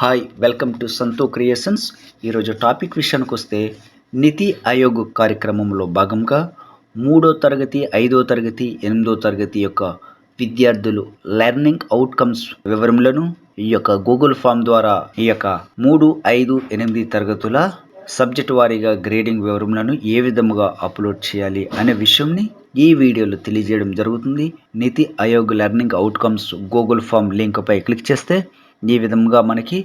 Hi welcome to Santhu creations. ఈరోజు topic విషయానికి వస్తే నీతి ఆయోగ్ కార్యక్రమంలో భాగంగా 3వ తరగతి 5వ తరగతి 8వ తరగతి యొక్క విద్యార్థులు లెర్నింగ్ అవుట్కమ్స్ వివరములను ఈ యొక్క గూగుల్ ఫామ్ ద్వారా ఈ యొక్క 3, 5, 8 తరగతుల సబ్జెక్ట్ వారీగా గ్రేడింగ్ వివరములను ఏ విధముగా అప్లోడ్ చేయాలి అనే విషయంని ఈ వీడియోలో తెలియజేయడం జరుగుతుంది. NITI Aayog learning outcomes Google form link పై క్లిక్ చేస్తే ఈ విధంగా మనకి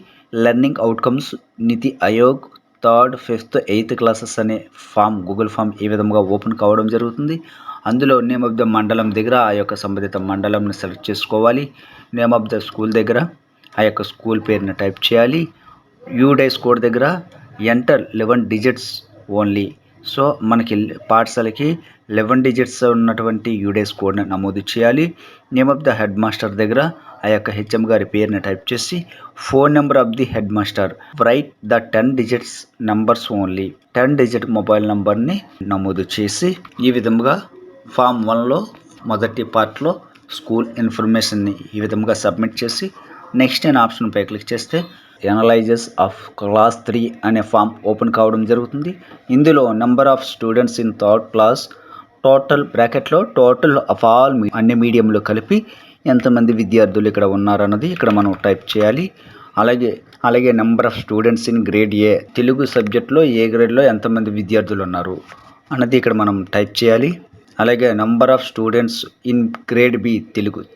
learning outcomes NITI Aayog 3rd, 5th, 8th classes అనే ఫామ్ గూగుల్ ఫామ్ ఈ విధంగా ఓపెన్ కావడం జరుగుతుంది. అందులో నేమ్ ఆఫ్ ద మండలం దగ్గర ఆ యొక్క సంబంధిత మండలంని సెలెక్ట్ చేసుకోవాలి. నేమ్ ఆఫ్ ద స్కూల్ దగ్గర ఆ యొక్క స్కూల్ పేరుని టైప్ చేయాలి. యూడైస్ కోడ్ దగ్గర ఎంటర్ 11 డిజిట్స్ ఓన్లీ. సో మనకి పాఠశాలకి 11 డిజిట్స్ ఉన్నటువంటి యూడైస్ కోడ్ని నమోదు చేయాలి. Name of the head master దగ్గర ఆ యొక్క హెచ్ఎం గారి పేరుని టైప్ చేసి phone number of the head master right the 10 digits numbers only. 10 digit mobile నంబర్ని నమోదు చేసి ఈ విధంగా ఫామ్ 1లో మొదటి పార్ట్లో స్కూల్ ఇన్ఫర్మేషన్ని ఈ విధంగా సబ్మిట్ చేసి నెక్స్ట్ అనే ఆప్షన్పై క్లిక్ చేస్తే ఎనలైజెస్ ఆఫ్ క్లాస్ 3 అనే ఫామ్ ఓపెన్ కావడం జరుగుతుంది. ఇందులో number of students in 3rd class total బ్రాకెట్లో టోటల్ ఆఫ్ ఆల్ అన్ని మీడియంలో కలిపి ఎంతమంది విద్యార్థులు ఇక్కడ ఉన్నారన్నది ఇక్కడ మనం టైప్ చేయాలి. అలాగే number of students in grade A Telugu సబ్జెక్ట్లో ఏ గ్రేడ్లో ఎంతమంది విద్యార్థులు ఉన్నారు అన్నది ఇక్కడ మనం టైప్ చేయాలి. అలాగే number of students in grade B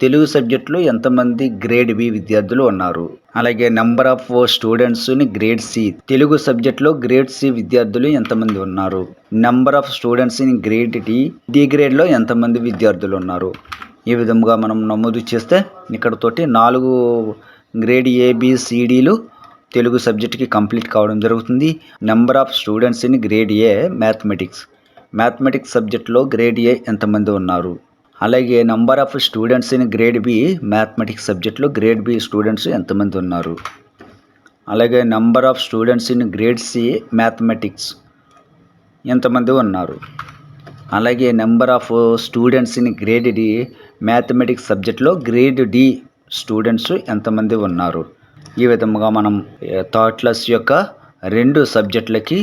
Telugu సబ్జెక్ట్లో ఎంతమంది గ్రేడ్ బి విద్యార్థులు ఉన్నారు. అలాగే number of students in grade C Telugu సబ్జెక్ట్లో గ్రేడ్ సి విద్యార్థులు ఎంతమంది ఉన్నారు. Number of students in grade D గ్రేడ్లో ఎంతమంది విద్యార్థులు ఉన్నారు. ఈ విధంగా మనం నమోదు చేస్తే ఇక్కడ తోటి 4 గ్రేడ్ ఏబిసిడీలు తెలుగు సబ్జెక్ట్కి కంప్లీట్ కావడం జరుగుతుంది. Number of students in grade A mathematics సబ్జెక్ట్లో గ్రేడ్ ఏ ఎంతమంది ఉన్నారు. అలాగే number of students in grade B mathematics సబ్జెక్ట్లో గ్రేడ్ బి స్టూడెంట్స్ ఎంతమంది ఉన్నారు. అలాగే number of students in grade C mathematics ఎంతమంది ఉన్నారు. అలాగే number of students in grade D mathematics సబ్జెక్ట్లో గ్రేడ్ డి స్టూడెంట్స్ ఎంతమంది ఉన్నారు. ఈ విధముగా మనం 3rd క్లాస్ యొక్క 2 సబ్జెక్టులకి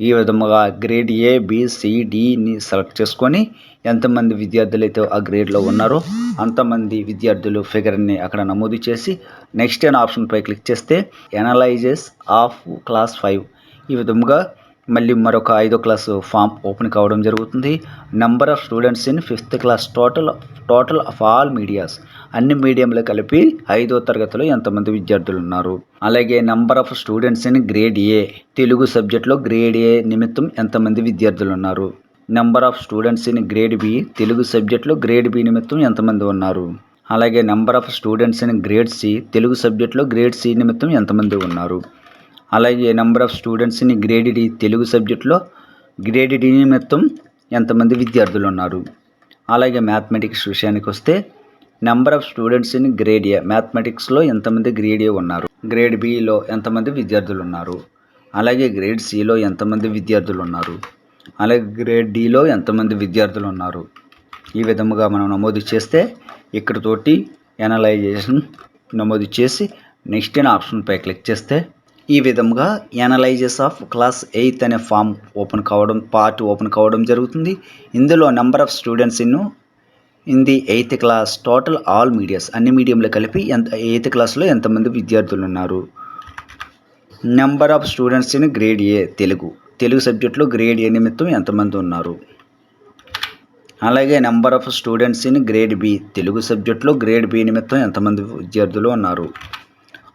ఈ విధముగా గ్రేడ్ ఏ బిసిడిని సెలెక్ట్ చేసుకొని ఎంతమంది విద్యార్థులు అయితే ఆ గ్రేడ్లో ఉన్నారో అంతమంది విద్యార్థులు ఫిగర్ని అక్కడ నమోదు చేసి నెక్స్ట్ అనే ఆప్షన్పై క్లిక్ చేస్తే ఎనలైజెస్ ఆఫ్ క్లాస్ 5 ఈ విధముగా మళ్ళీ మరొక 5వ క్లాసు ఫామ్ ఓపెన్ కావడం జరుగుతుంది. Number of students in 5th class total of all medias అన్ని మీడియంలో కలిపి 5వ తరగతిలో ఎంతమంది విద్యార్థులు ఉన్నారు. అలాగే number of students in grade A Telugu సబ్జెక్ట్లో గ్రేడ్ ఏ నిమిత్తం ఎంతమంది విద్యార్థులు ఉన్నారు. Number of students in grade B Telugu సబ్జెక్ట్లో గ్రేడ్ బి నిమిత్తం ఎంతమంది ఉన్నారు. అలాగే number of students in grade C Telugu సబ్జెక్ట్లో గ్రేడ్ సి నిమిత్తం ఎంతమంది ఉన్నారు. అలాగే number of students in grade D Telugu సబ్జెక్ట్లో గ్రేడ్ డి నిమిత్తం ఎంతమంది విద్యార్థులు ఉన్నారు. అలాగే మ్యాథమెటిక్స్ విషయానికి వస్తే number of students in grade A మ్యాథమెటిక్స్లో ఎంతమంది గ్రేడ్ ఏ ఉన్నారు. గ్రేడ్ బిలో ఎంతమంది విద్యార్థులు ఉన్నారు. అలాగే గ్రేడ్ సిలో ఎంతమంది విద్యార్థులు ఉన్నారు. అలాగే గ్రేడ్ డిలో ఎంతమంది విద్యార్థులు ఉన్నారు. ఈ విధముగా మనం నమోదు చేస్తే ఇక్కడ తోటి ఎనలైజేషన్ నమోదు చేసి నెక్స్ట్ అనే ఆప్షన్పై క్లిక్ చేస్తే ఈ విధంగా ఎనలైజెస్ ఆఫ్ క్లాస్ 8 అనే ఫామ్ పార్ట్ ఓపెన్ కావడం జరుగుతుంది. ఇందులో number of students in the 8th class total all medias అన్ని మీడియంలో కలిపి 8th క్లాస్లో ఎంతమంది విద్యార్థులు ఉన్నారు. Number of students in grade A Telugu సబ్జెక్ట్లో గ్రేడ్ ఏ నిమిత్తం ఎంతమంది ఉన్నారు. అలాగే number of students in grade B Telugu సబ్జెక్ట్లో గ్రేడ్ బి నిమిత్తం ఎంతమంది విద్యార్థులు ఉన్నారు.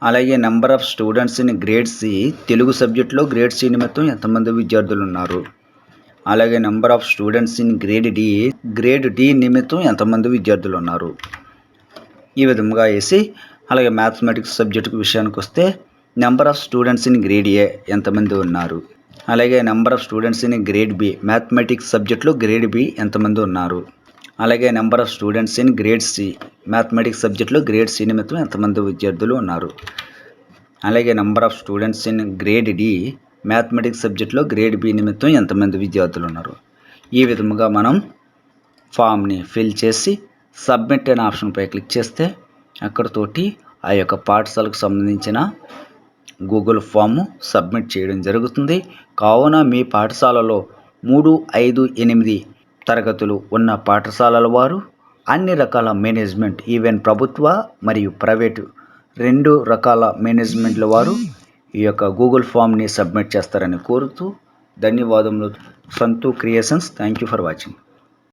అలాగే number of students in grade C Telugu సబ్జెక్ట్లో గ్రేడ్ సి నిమిత్తం ఎంతమంది విద్యార్థులు ఉన్నారు. అలాగే number of students in grade D నిమిత్తం ఎంతమంది విద్యార్థులు ఉన్నారు. ఈ విధంగా వేసి అలాగే మ్యాథమెటిక్స్ సబ్జెక్టు విషయానికి వస్తే number of students in grade A ఎంతమంది ఉన్నారు. అలాగే number of students in grade B mathematics సబ్జెక్ట్లో గ్రేడ్ బి ఎంతమంది ఉన్నారు. అలాగే number of students in grade C mathematics సబ్జెక్ట్లో గ్రేడ్ సి నిమిత్తం ఎంతమంది విద్యార్థులు ఉన్నారు. అలాగే number of students in grade D mathematics సబ్జెక్ట్లో గ్రేడ్ బి నిమిత్తం ఎంతమంది విద్యార్థులు ఉన్నారు. ఈ విధముగా మనం ఫామ్ని ఫిల్ చేసి సబ్మిట్ అనే ఆప్షన్పై క్లిక్ చేస్తే అక్కడతోటి ఆ యొక్క పాఠశాలకు సంబంధించిన గూగుల్ ఫామ్ సబ్మిట్ చేయడం జరుగుతుంది. కావున మీ పాఠశాలలో 3, 5, 8 తరగతులు ఉన్న పాఠశాలల వారు అన్ని రకాల మేనేజ్మెంట్, ఈవెన్ ప్రభుత్వ మరియు ప్రైవేటు 2 రకాల మేనేజ్మెంట్ల వారు ఈ యొక్క గూగుల్ ఫామ్ని సబ్మిట్ చేస్తారని కోరుతూ ధన్యవాదములు. సంతు creations. Thank you for watching.